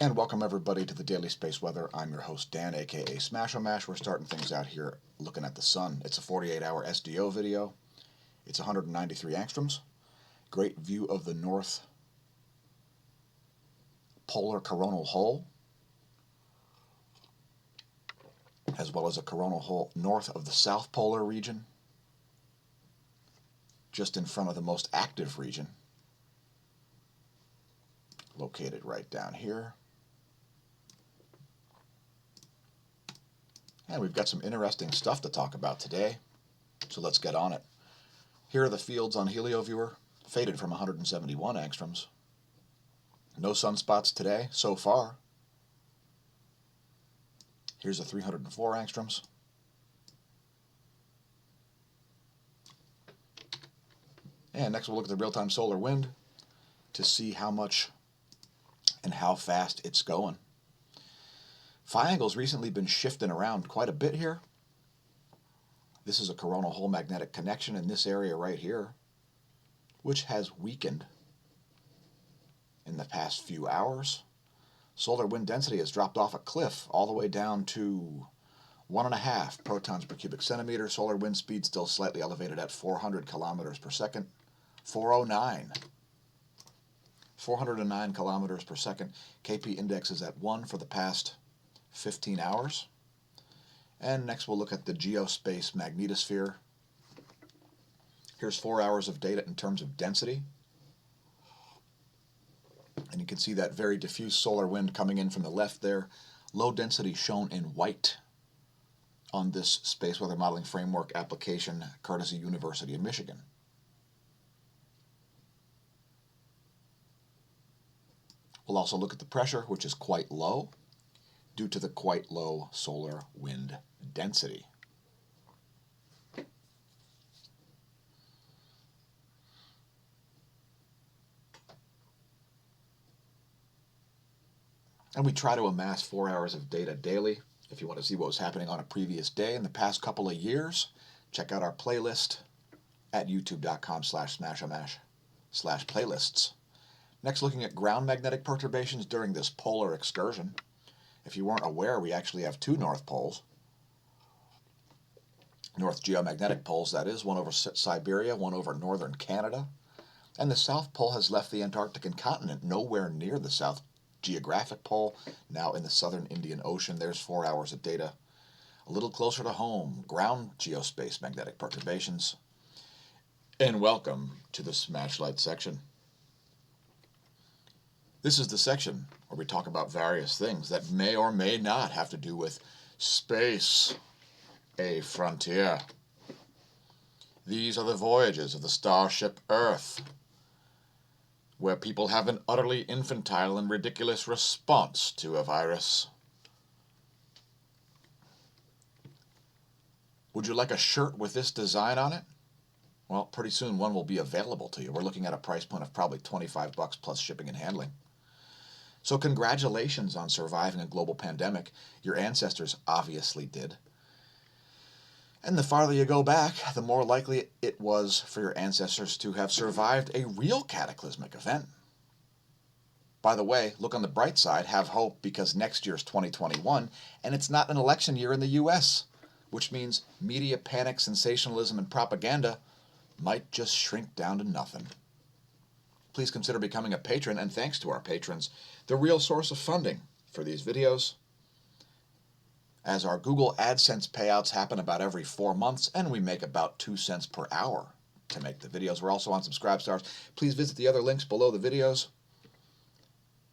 And welcome everybody to the Daily Space Weather. I'm your host Dan, aka smAsho. We're starting things out here looking at the sun. It's a 48-hour SDO video. It's 193 angstroms. Great view of the north polar coronal hole, as well as a coronal hole north of the south polar region, just in front of the most active region, located right down here. And we've got some interesting stuff to talk about today, so let's get on it. Here are the fields on HelioViewer, faded from 171 angstroms. No sunspots today, so far. Here's a 304 angstroms. And next we'll look at the real-time solar wind to see how much and how fast it's going. Phi angle's recently been shifting around quite a bit here. This is a coronal hole magnetic connection in this area right here, which has weakened in the past few hours. Solar wind density has dropped off a cliff all the way down to 1.5 protons per cubic centimeter. Solar wind speed still slightly elevated at 400 kilometers per second. 409 kilometers per second. KP index is at 1 for the past 15 hours. And next we'll look at the geospace magnetosphere. Here's 4 hours of data in terms of density. And you can see that very diffuse solar wind coming in from the left there. Low density shown in white on this space weather modeling framework application, courtesy University of Michigan. We'll also look at the pressure, which is quite low, due to the quite low solar wind density. And we try to amass 4 hours of data daily. If you want to see what was happening on a previous day in the past couple of years, check out our playlist at youtube.com/smAsho/playlists. Next, looking at ground magnetic perturbations during this polar excursion. If you weren't aware, we actually have two north poles. North geomagnetic poles, that is, one over Siberia, one over northern Canada. And the south pole has left the Antarctic continent, nowhere near the south geographic pole, now in the southern Indian Ocean. There's 4 hours of data. A little closer to home, ground geospace magnetic perturbations. And welcome to the Smashlight section. This is the section where we talk about various things that may or may not have to do with space, a frontier. These are the voyages of the starship Earth, where people have an utterly infantile and ridiculous response to a virus. Would you like a shirt with this design on it? Well, pretty soon one will be available to you. We're looking at a price point of probably $25 plus shipping and handling. So congratulations on surviving a global pandemic. Your ancestors obviously did. And the farther you go back, the more likely it was for your ancestors to have survived a real cataclysmic event. By the way, look on the bright side, have hope, because next year's 2021, and it's not an election year in the US, which means media panic, sensationalism, and propaganda might just shrink down to nothing. Please consider becoming a patron, and thanks to our patrons, the real source of funding for these videos, as our Google AdSense payouts happen about every 4 months, and we make about 2 cents per hour to make the videos. We're also on Subscribestars. Please visit the other links below the videos.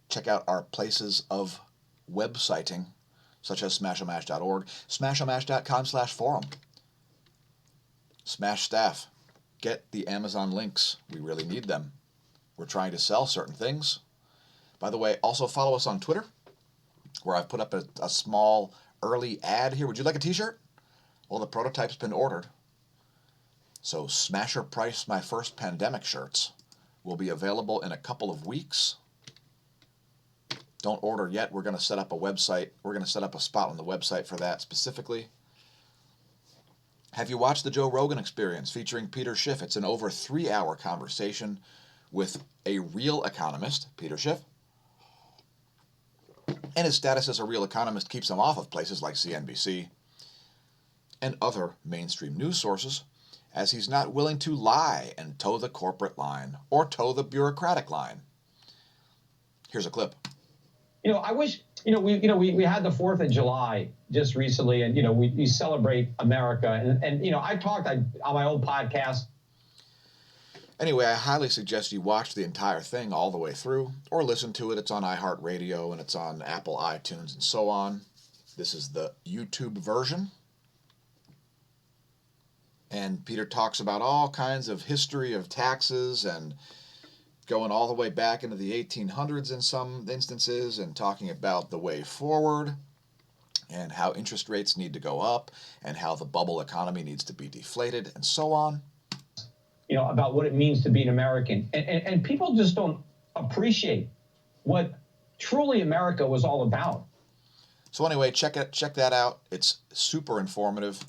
Check out our places of websiting, such as smAshomash.org, smAshomash.com/forum. Smash staff, get the Amazon links. We really need them. We're trying to sell certain things. By the way, also follow us on Twitter, where I've put up a small early ad here. Would you like a t-shirt? Well, the prototype's been ordered. So Smasher Price My First Pandemic shirts will be available in a couple of weeks. Don't order yet. We're going to set up a website. We're going to set up a spot on the website for that specifically. Have you watched the Joe Rogan Experience featuring Peter Schiff? It's an over 3-hour conversation with a real economist, Peter Schiff, And his status as a real economist keeps him off of places like CNBC and other mainstream news sources, as he's not willing to lie and toe the corporate line or toe the bureaucratic line. Here's a clip. I wish, we had the 4th of July just recently, and, we celebrate America. And I talked on my old podcast. Anyway, I highly suggest you watch the entire thing all the way through, or listen to it. It's on iHeartRadio, and it's on Apple iTunes, and so on. This is the YouTube version. And Peter talks about all kinds of history of taxes and going all the way back into the 1800s in some instances, and talking about the way forward and how interest rates need to go up and how the bubble economy needs to be deflated and so on. About what it means to be an American. And people just don't appreciate what truly America was all about. So anyway, check that out. It's super informative,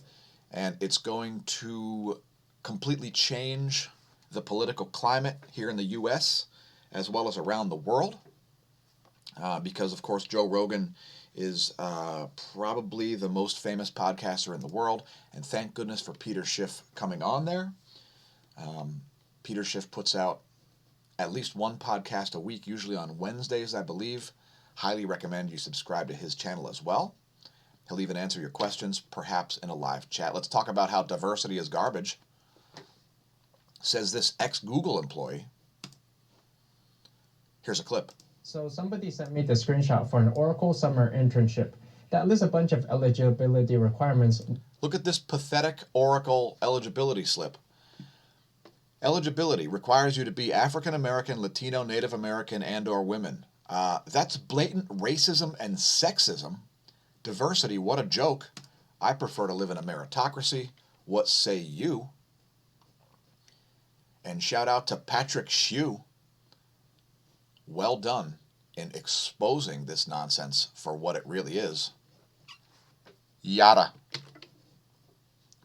and it's going to completely change the political climate here in the U.S. as well as around the world, because, of course, Joe Rogan is probably the most famous podcaster in the world, and thank goodness for Peter Schiff coming on there. Peter Schiff puts out at least one podcast a week, usually on Wednesdays, I believe. Highly recommend you subscribe to his channel as well. He'll even answer your questions, perhaps in a live chat. Let's talk about how diversity is garbage, says this ex-Google employee. Here's a clip. So somebody sent me the screenshot for an Oracle summer internship that lists a bunch of eligibility requirements. Look at this pathetic Oracle eligibility slip. Eligibility requires you to be African American, Latino, Native American, and or women. That's blatant racism and sexism. Diversity, what a joke. I prefer to live in a meritocracy. What say you? And shout out to Patrick Shue. Well done in exposing this nonsense for what it really is. Yada.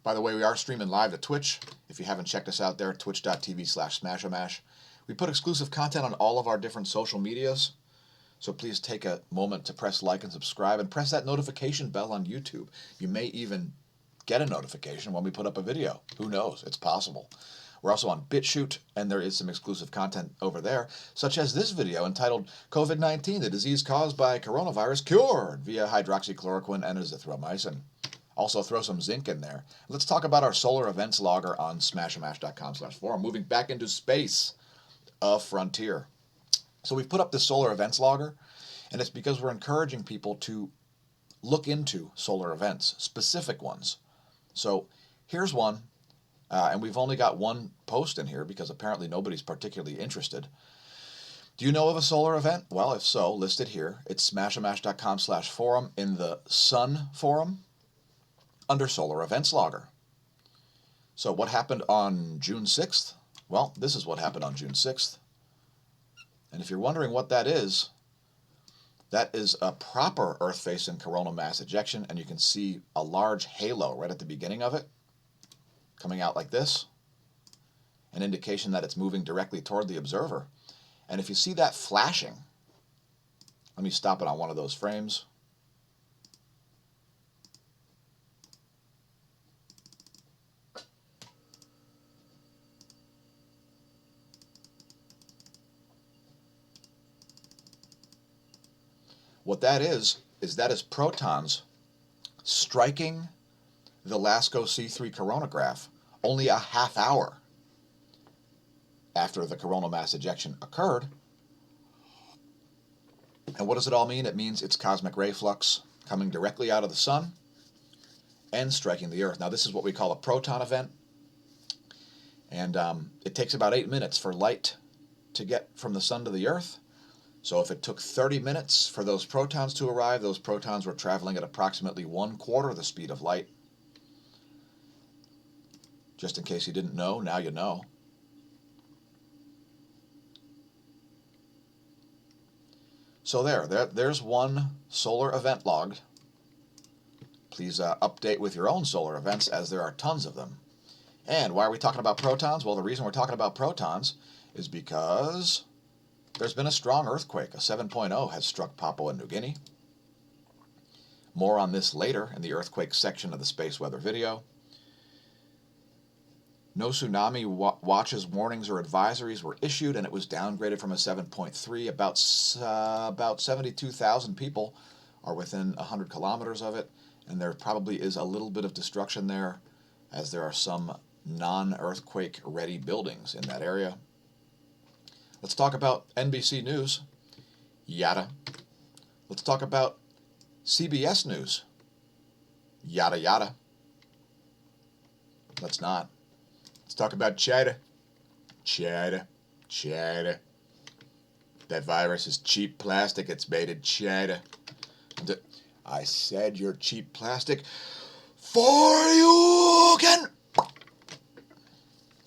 By the way, we are streaming live to Twitch. If you haven't checked us out there, twitch.tv/smAsho. We put exclusive content on all of our different social medias. So please take a moment to press like and subscribe, and press that notification bell on YouTube. You may even get a notification when we put up a video. Who knows? It's possible. We're also on BitChute, and there is some exclusive content over there, such as this video entitled COVID-19, the disease caused by coronavirus cured via hydroxychloroquine and azithromycin. Also throw some zinc in there. Let's talk about our solar events logger on smashomash.com/forum. Moving back into space, a frontier. So we've put up this solar events logger, and it's because we're encouraging people to look into solar events, specific ones. So here's one, and we've only got one post in here because apparently nobody's particularly interested. Do you know of a solar event? Well, if so, list it here. It's smashomash.com/forum in the Sun forum under solar events logger. So what happened on June 6th? Well, this is what happened on June 6th. And if you're wondering what that is a proper Earth-facing coronal mass ejection, and you can see a large halo right at the beginning of it, coming out like this, an indication that it's moving directly toward the observer. And if you see that flashing, let me stop it on one of those frames. What that is protons striking the LASCO C3 coronagraph only a half hour after the coronal mass ejection occurred. And what does it all mean? It means it's cosmic ray flux coming directly out of the sun and striking the Earth. Now, this is what we call a proton event, and it takes about 8 minutes for light to get from the sun to the Earth. So if it took 30 minutes for those protons to arrive, those protons were traveling at approximately 1/4 the speed of light. Just in case you didn't know, now you know. So there's one solar event logged. Please update with your own solar events, as there are tons of them. And why are we talking about protons? Well, the reason we're talking about protons is because there's been a strong earthquake. A 7.0 has struck Papua New Guinea. More on this later in the earthquake section of the space weather video. No tsunami watches, warnings, or advisories were issued, and it was downgraded from a 7.3. About 72,000 people are within 100 kilometers of it, and there probably is a little bit of destruction there, as there are some non-earthquake ready buildings in that area. Let's talk about NBC News. Yada. Let's talk about CBS News. Yada yada. Let's not. Let's talk about China. China. China. That virus is cheap plastic. It's made in China. I said you're cheap plastic for you can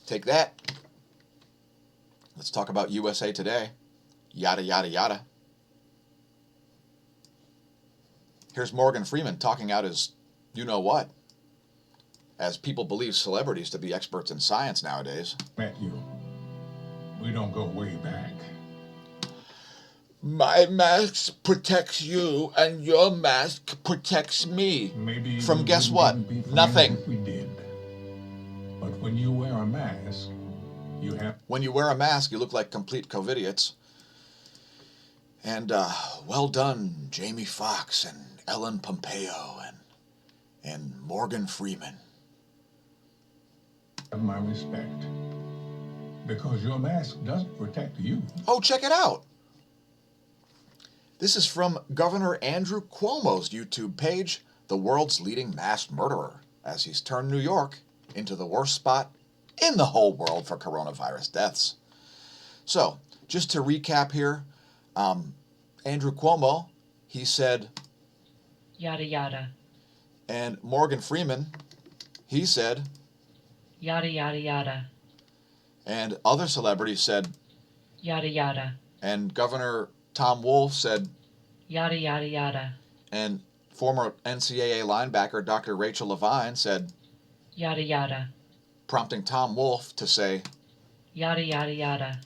take that. Let's talk about USA Today. Yada yada yada. Here's Morgan Freeman talking out his you-know-what, as people believe celebrities to be experts in science nowadays. Met you. We don't go way back. My mask protects you, and your mask protects me. Maybe from guess what? Be Nothing. If we did. But when you wear a mask, you have... When you wear a mask, you look like complete Covidiots. And well done, Jamie Foxx and Ellen Pompeo and Morgan Freeman. Have my respect. Because your mask doesn't protect you. Oh, check it out. This is from Governor Andrew Cuomo's YouTube page, the world's leading mass murderer, as he's turned New York into the worst spot in the whole world for coronavirus deaths. So, just to recap here, Andrew Cuomo, he said, yada yada. And Morgan Freeman, he said, Yada yada yada. And other celebrities said, Yada yada. And Governor Tom Wolf said, Yada yada yada. And former NCAA linebacker Dr. Rachel Levine said, Yada yada. Prompting Tom Wolf to say, Yada yada yada.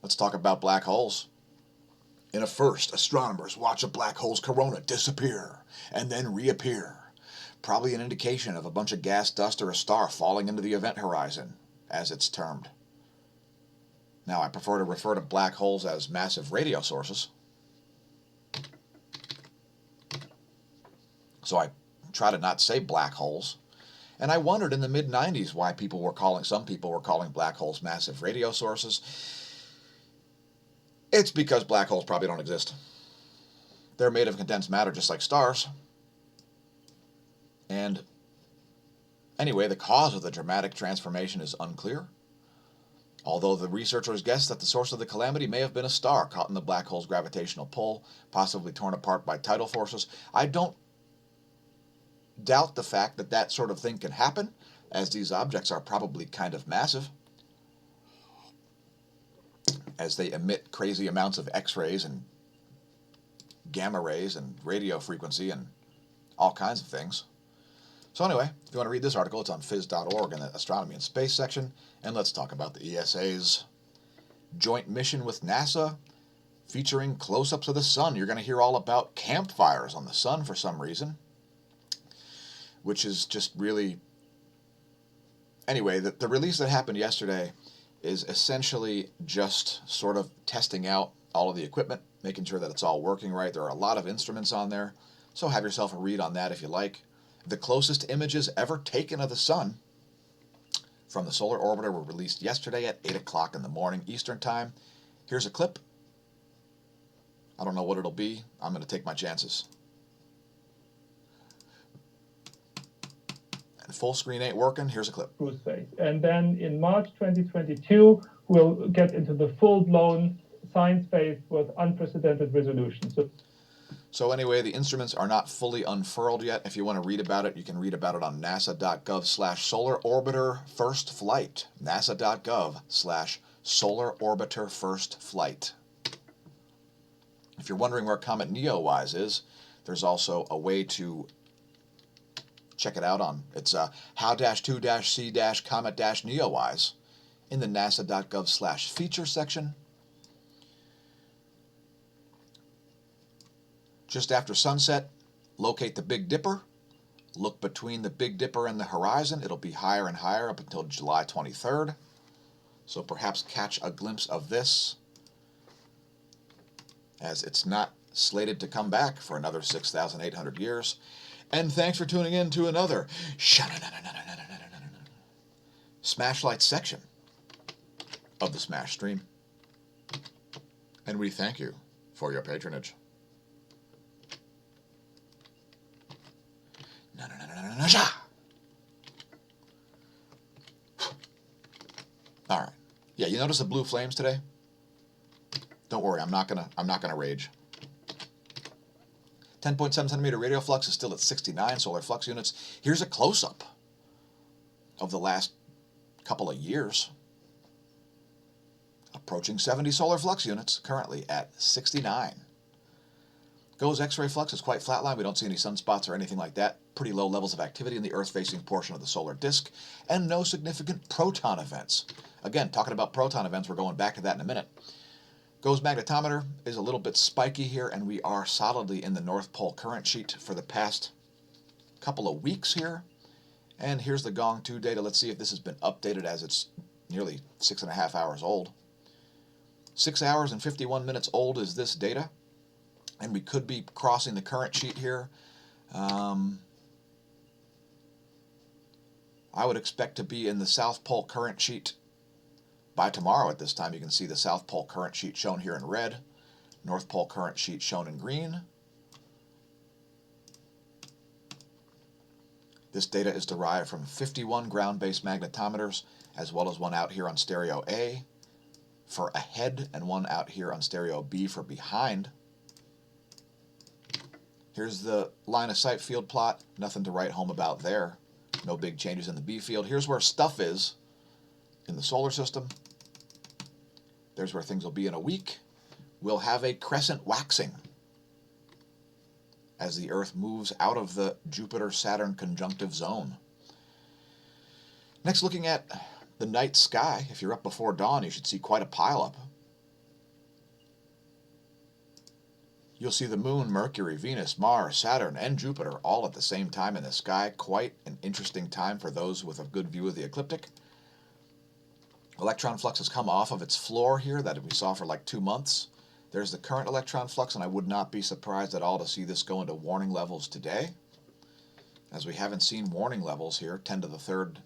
Let's talk about black holes. In a first, astronomers watch a black hole's corona disappear and then reappear. Probably an indication of a bunch of gas dust or a star falling into the event horizon, as it's termed. Now, I prefer to refer to black holes as massive radio sources. So I try to not say black holes. And I wondered in the mid-90s why some people were calling black holes massive radio sources. It's because black holes probably don't exist. They're made of condensed matter just like stars. And anyway, the cause of the dramatic transformation is unclear. Although the researchers guess that the source of the calamity may have been a star caught in the black hole's gravitational pull, possibly torn apart by tidal forces. I don't doubt the fact that that sort of thing can happen, as these objects are probably kind of massive, as they emit crazy amounts of X-rays and gamma rays and radio frequency and all kinds of things. So anyway, if you want to read this article, it's on phys.org in the Astronomy and Space section. And let's talk about the ESA's joint mission with NASA, featuring close-ups of the sun. You're going to hear all about campfires on the sun for some reason, which is just really... Anyway, the release that happened yesterday is essentially just sort of testing out all of the equipment, making sure that it's all working right. There are a lot of instruments on there, so have yourself a read on that if you like. The closest images ever taken of the sun from the solar orbiter were released yesterday at 8 o'clock in the morning Eastern Time. Here's a clip. I don't know what it'll be. I'm going to take my chances. And full screen ain't working. Here's a clip. Cruise phase. And then in March 2022, we'll get into the full-blown science phase with unprecedented resolution. So anyway, the instruments are not fully unfurled yet. If you want to read about it, you can read about it on nasa.gov/solar orbiter first flight. nasa.gov/solar orbiter first flight. If you're wondering where Comet Neowise is, there's also a way to check it out on. It's how-2-c-comet-neowise in the nasa.gov/feature section. Just after sunset, locate the Big Dipper. Look between the Big Dipper and the horizon. It'll be higher and higher up until July 23rd. So perhaps catch a glimpse of this, as it's not slated to come back for another 6,800 years. And thanks for tuning in to another Smashlight section of the Smash stream. And we thank you for your patronage. All right. Yeah, you notice the blue flames today? Don't worry, I'm not gonna rage. 10.7 centimeter radial flux is still at 69 solar flux units. Here's a close-up of the last couple of years. Approaching 70 solar flux units, currently at 69. GOES X-ray flux is quite flatline. We don't see any sunspots or anything like that. Pretty low levels of activity in the Earth-facing portion of the solar disk, and no significant proton events. Again, talking about proton events, we're going back to that in a minute. GOES magnetometer is a little bit spiky here, and we are solidly in the North Pole current sheet for the past couple of weeks here. And here's the Gong 2 data. Let's see if this has been updated, as it's nearly 6.5 hours old. 6 hours and 51 minutes old is this data, and we could be crossing the current sheet here. I would expect to be in the South Pole current sheet by tomorrow at this time. You can see the South Pole current sheet shown here in red, North Pole current sheet shown in green. This data is derived from 51 ground-based magnetometers, as well as one out here on stereo A for ahead and one out here on stereo B for behind. Here's the line of sight field plot. Nothing to write home about there. No big changes in the B field. Here's where stuff is in the solar system. There's where things will be in a week. We'll have a crescent waxing as the Earth moves out of the Jupiter-Saturn conjunctive zone. Next, looking at the night sky. If you're up before dawn, you should see quite a pileup. You'll see the Moon, Mercury, Venus, Mars, Saturn, and Jupiter all at the same time in the sky. Quite an interesting time for those with a good view of the ecliptic. Electron flux has come off of its floor here that we saw for like 2 months. There's the current electron flux, and I would not be surprised at all to see this go into warning levels today, as we haven't seen warning levels here, 10 to the third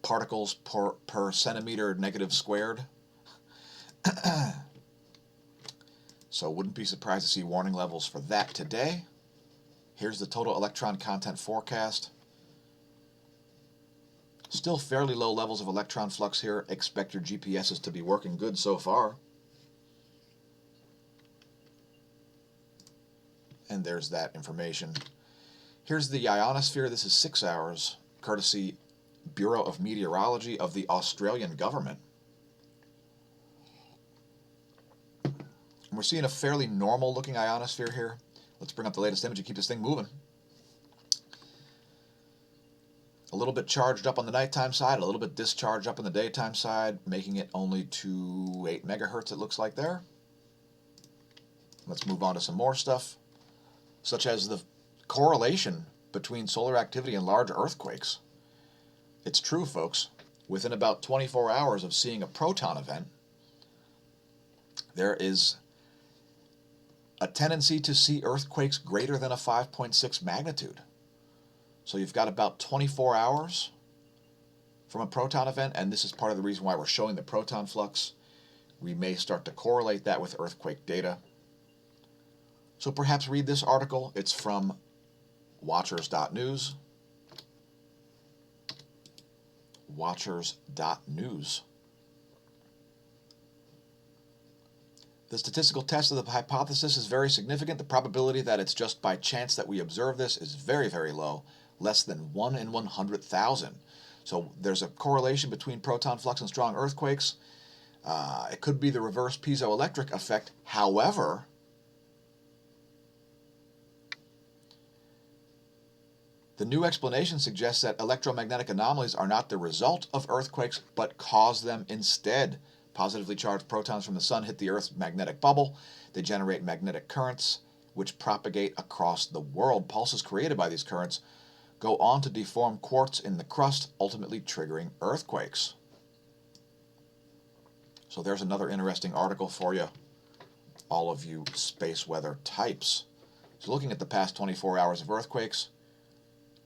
particles per centimeter negative squared. So wouldn't be surprised to see warning levels for that today. Here's the total electron content forecast. Still fairly low levels of electron flux here. Expect your GPSs to be working good so far. And there's that information. Here's the ionosphere. This is 6 hours, courtesy Bureau of Meteorology of the Australian government. And we're seeing a fairly normal looking ionosphere here. Let's bring up the latest image and keep this thing moving. A little bit charged up on the nighttime side, a little bit discharged up on the daytime side, making it only to 8 megahertz, it looks like there. Let's move on to some more stuff, such as the correlation between solar activity and large earthquakes. It's true, folks. Within about 24 hours of seeing a proton event, there is a tendency to see earthquakes greater than a 5.6 magnitude. So you've got about 24 hours from a proton event, and this is part of the reason why we're showing the proton flux. We may start to correlate that with earthquake data. So perhaps read this article. It's from watchers.news. Watchers.news. The statistical test of the hypothesis is very significant. The probability that it's just by chance that we observe this is very, very low, less than 1 in 100,000. So there's a correlation between proton flux and strong earthquakes. It could be the reverse piezoelectric effect. However, the new explanation suggests that electromagnetic anomalies are not the result of earthquakes, but cause them instead. Positively charged protons from the sun hit the Earth's magnetic bubble. They generate magnetic currents which propagate across the world. Pulses created by these currents go on to deform quartz in the crust, ultimately triggering earthquakes. So there's another interesting article for you, all of you space weather types. So looking at the past 24 hours of earthquakes,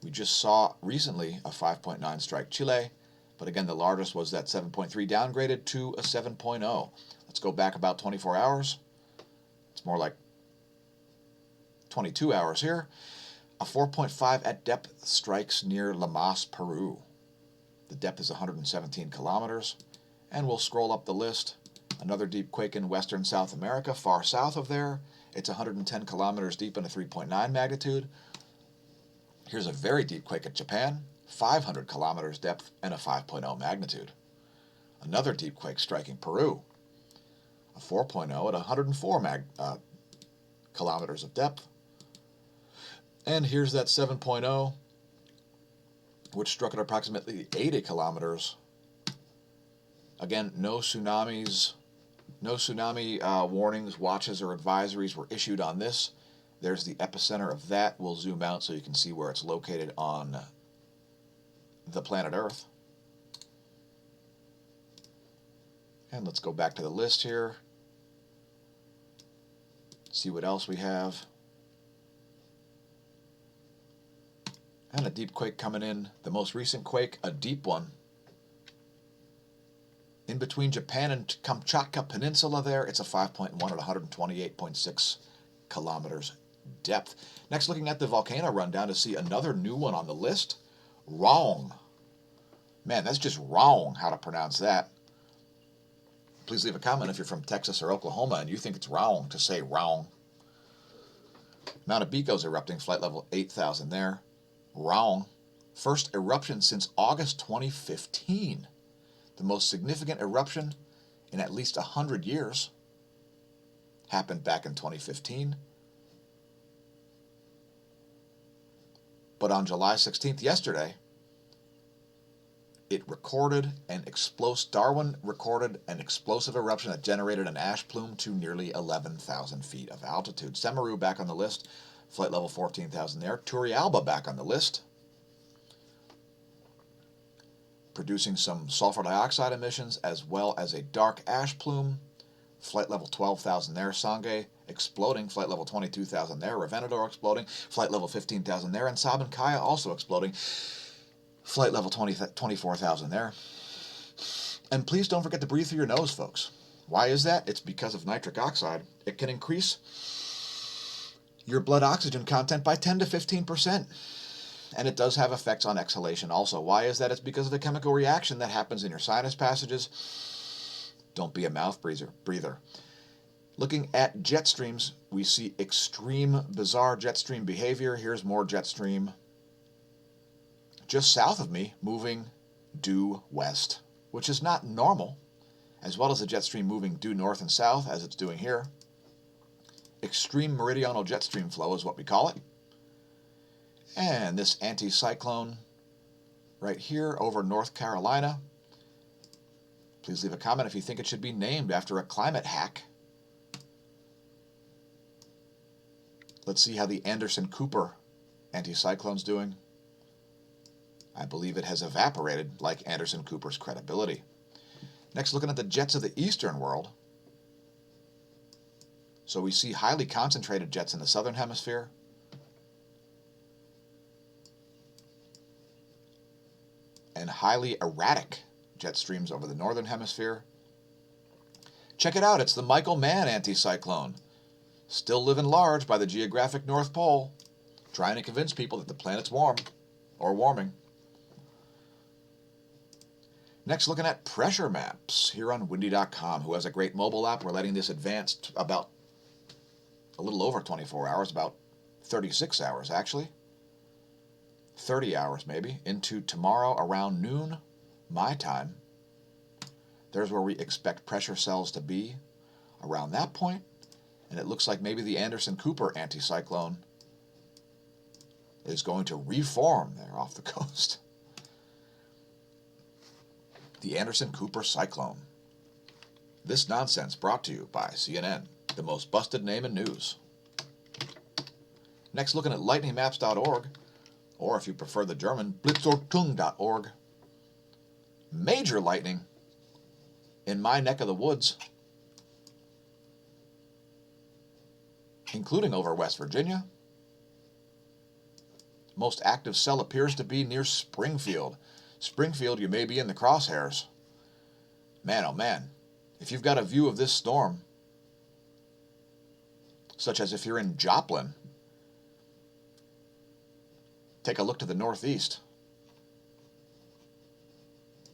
we just saw recently a 5.9 strike Chile, but again the largest was that 7.3 downgraded to a 7.0. Let's go back about 24 hours. It's more like 22 hours here. A 4.5 at depth strikes near La Mas, Peru. The depth is 117 kilometers. And we'll scroll up the list. Another deep quake in western South America, far south of there. It's 110 kilometers deep and a 3.9 magnitude. Here's a very deep quake at Japan, 500 kilometers depth and a 5.0 magnitude. Another deep quake striking Peru, a 4.0 at 104 kilometers of depth. And here's that 7.0, which struck at approximately 80 kilometers. Again, no tsunamis, no tsunami warnings, watches, or advisories were issued on this. There's the epicenter of that. We'll zoom out so you can see where it's located on the planet Earth. And let's go back to the list here. See what else we have. And a deep quake coming in. The most recent quake, a deep one. In between Japan and Kamchatka Peninsula there, it's a 5.1 at 128.6 kilometers depth. Next, looking at the volcano rundown to see another new one on the list. Wrong. Man, that's just wrong how to pronounce that. Please leave a comment if you're from Texas or Oklahoma and you think it's wrong to say wrong. Mount Abico's erupting, flight level 8,000 there. Wrong. First eruption since August 2015. The most significant eruption in at least 100 years happened back in 2015. But on July 16th, yesterday, Darwin recorded an explosive eruption that generated an ash plume to nearly 11,000 feet of altitude. Semeru back on the list, flight level 14,000 there. Turrialba back on the list, producing some sulfur dioxide emissions as well as a dark ash plume, flight level 12,000 there. Sangay exploding, flight level 22,000 there. Revenador exploding, flight level 15,000 there. And Sabancaya also exploding, flight level 24,000 there. And please don't forget to breathe through your nose, folks. Why is that? It's because of nitric oxide. It can increase your blood oxygen content by 10 to 15%. And it does have effects on exhalation also. Why is that? It's because of the chemical reaction that happens in your sinus passages. Don't be a mouth breather. Looking at jet streams, we see extreme, bizarre jet stream behavior. Here's more jet stream just south of me, moving due west, which is not normal, as well as the jet stream moving due north and south, as it's doing here. Extreme meridional jet stream flow is what we call it. And this anticyclone right here over North Carolina. Please leave a comment if you think it should be named after a climate hack. Let's see how the Anderson-Cooper anticyclone's doing. I believe it has evaporated, like Anderson-Cooper's credibility. Next, looking at the jets of the eastern world. So we see highly concentrated jets in the southern hemisphere. And highly erratic jet streams over the northern hemisphere. Check it out, it's the Michael Mann anticyclone. Still living large by the geographic North Pole, trying to convince people that the planet's warm, or warming. Next, looking at pressure maps here on windy.com, who has a great mobile app. We're letting this advance about a little over 24 hours, about 36 hours actually. 30 hours maybe, into tomorrow around noon, my time. There's where we expect pressure cells to be around that point. And it looks like maybe the Anderson-Cooper anticyclone is going to reform there off the coast. The Anderson-Cooper cyclone. This nonsense brought to you by CNN, the most busted name in news. Next, looking at lightningmaps.org, or if you prefer the German, blitzortung.org. Major lightning in my neck of the woods, including over West Virginia. Most active cell appears to be near Springfield. Springfield, you may be in the crosshairs. Man, oh man, if you've got a view of this storm, such as if you're in Joplin, take a look to the northeast.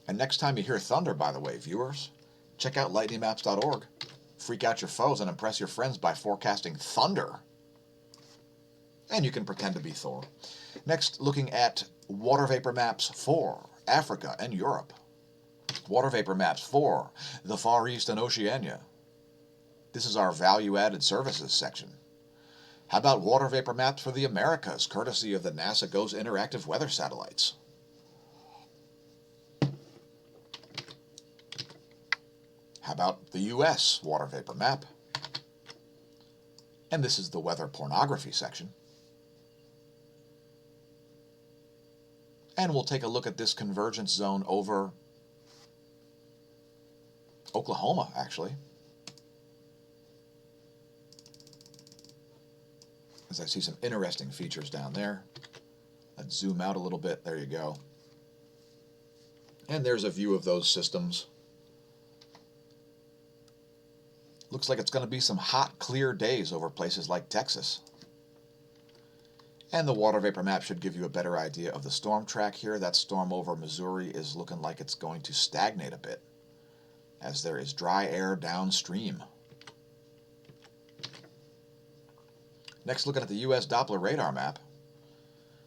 And next time you hear thunder, by the way, viewers, check out lightningmaps.org. Freak out your foes and impress your friends by forecasting thunder. And you can pretend to be Thor. Next, looking at water vapor maps for Africa and Europe. Water vapor maps for the Far East and Oceania. This is our value-added services section. How about water vapor maps for the Americas, courtesy of the NASA GOES interactive weather satellites? How about the U.S. water vapor map? And this is the weather pornography section. And we'll take a look at this convergence zone over Oklahoma, actually. As I see some interesting features down there. Let's zoom out a little bit. There you go. And there's a view of those systems. Looks like it's going to be some hot, clear days over places like Texas. And the water vapor map should give you a better idea of the storm track here. That storm over Missouri is looking like it's going to stagnate a bit, as there is dry air downstream. Next, looking at the U.S. Doppler radar map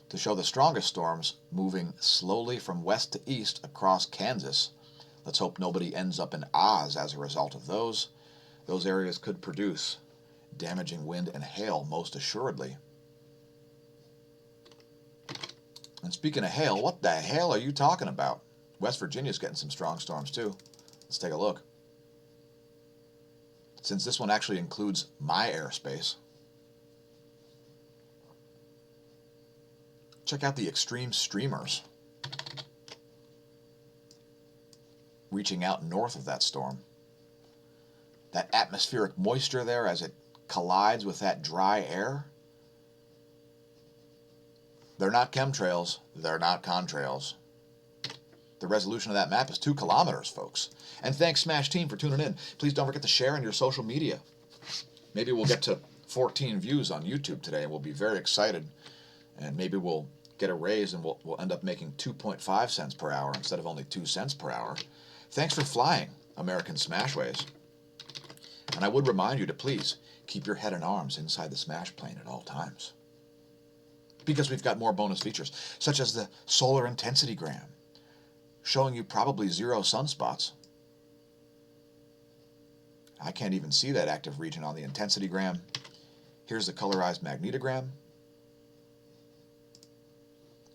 to show the strongest storms moving slowly from west to east across Kansas. Let's hope nobody ends up in Oz as a result of those. Those areas could produce damaging wind and hail, most assuredly. And speaking of hail, what the hell are you talking about? West Virginia's getting some strong storms too. Let's take a look. Since this one actually includes my airspace, check out the extreme streamers reaching out north of that storm. That atmospheric moisture there as it collides with that dry air. They're not chemtrails, they're not contrails. The resolution of that map is 2 kilometers, folks. And thanks, Smash Team, for tuning in. Please don't forget to share on your social media. Maybe we'll get to 14 views on YouTube today, and we'll be very excited. And maybe we'll get a raise, and we'll end up making 2.5 cents per hour instead of only 2 cents per hour. Thanks for flying, American Smashways. And I would remind you to please keep your head and arms inside the Smash plane at all times, because we've got more bonus features, such as the solar intensity gram, showing you probably 0 sunspots. I can't even see that active region on the intensity gram. Here's the colorized magnetogram.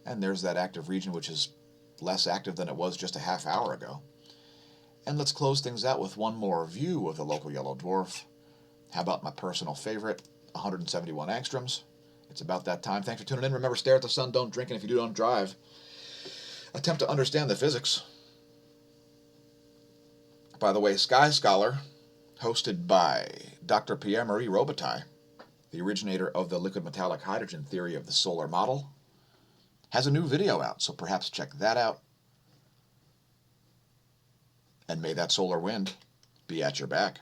And there's that active region, which is less active than it was just a half hour ago. And let's close things out with one more view of the local yellow dwarf. How about my personal favorite, 171 angstroms? It's about that time. Thanks for tuning in. Remember, stare at the sun, don't drink, and if you do, don't drive. Attempt to understand the physics. By the way, Sky Scholar, hosted by Dr. Pierre-Marie Robitaille, the originator of the liquid metallic hydrogen theory of the solar model, has a new video out, so perhaps check that out. And may that solar wind be at your back.